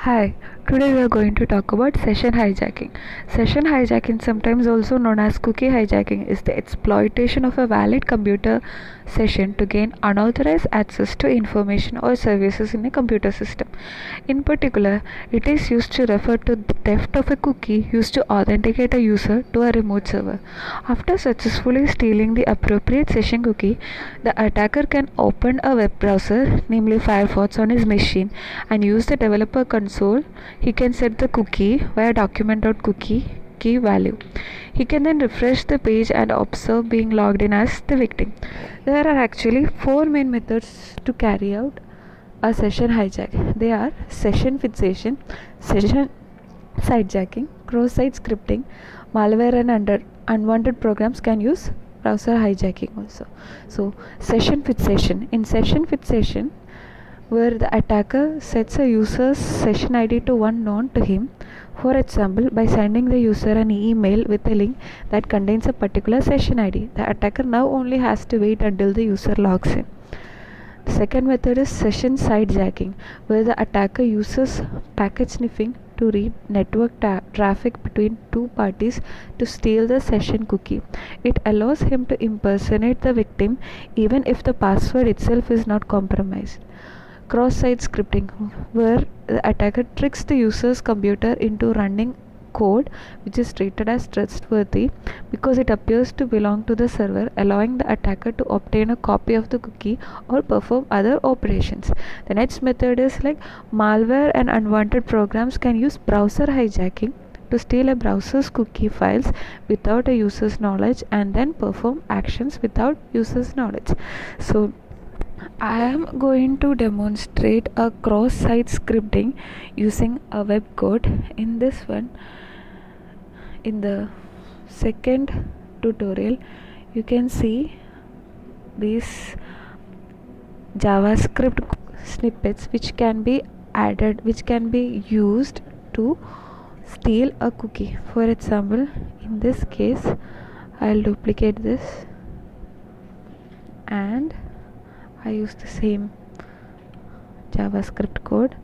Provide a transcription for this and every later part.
Hi, today we are going to talk about session hijacking. Session hijacking, sometimes also known as cookie hijacking, is the exploitation of a valid computer session to gain unauthorized access to information or services in a computer system. In particular, it is used to refer to the theft of a cookie used to authenticate a user to a remote server. After successfully stealing the appropriate session cookie, the attacker can open a web browser, namely Firefox, on his machine and use the developer console. He can set the cookie via document.cookie key value. He can then refresh the page and observe being logged in as the victim. There are actually four main methods to carry out a session hijack. They are session fixation, session sidejacking, cross-site scripting, malware, and unwanted programs can use browser hijacking also. So, session fixation. In session fixation, where the attacker sets a user's session ID to one known to him, for example, by sending the user an email with a link that contains a particular session ID. The attacker now only has to wait until the user logs in. The second method is session sidejacking, where the attacker uses packet sniffing to read network traffic between two parties to steal the session cookie. It allows him to impersonate the victim even if the password itself is not compromised. Cross-site scripting, where the attacker tricks the user's computer into running code which is treated as trustworthy because it appears to belong to the server, allowing the attacker to obtain a copy of the cookie or perform other operations. The next method is like malware and unwanted programs can use browser hijacking to steal a browser's cookie files without a user's knowledge and then perform actions without user's knowledge. So I am going to demonstrate a cross-site scripting using a webgoat. In this one, in the second tutorial, you can see these JavaScript snippets which can be added, which can be used to steal a cookie. For example, in this case, I'll duplicate this and I use the same JavaScript code.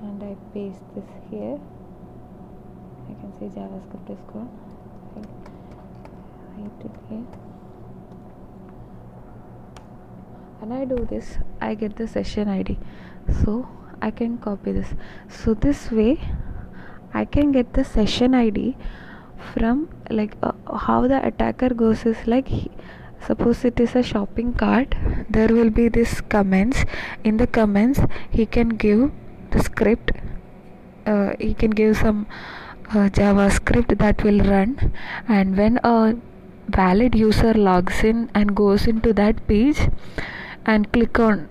And I paste this here. I can say JavaScript is code. Write it here. When I do this, I get the session ID. So I can copy this. So this way, I can get the session ID from how the attacker goes is like suppose it is a shopping cart, there will be this comments. In the comments he can give the script, he can give some JavaScript that will run, and when a valid user logs in and goes into that page and click on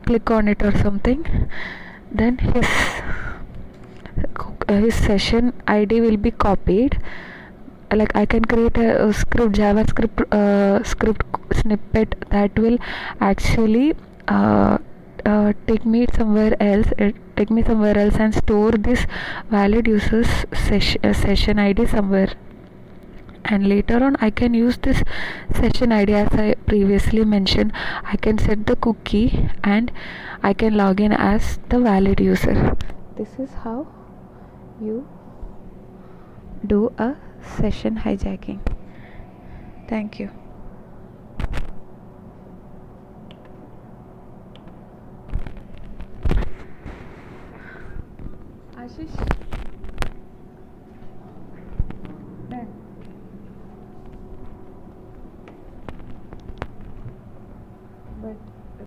it or something, then his session ID will be copied. Like I can create a JavaScript script snippet that will actually take me somewhere else and store this valid user's session ID somewhere, and later on I can use this session ID as I previously mentioned. I can set the cookie and I can log in as the valid user. This is how you do a session hijacking. Thank you. Ashish.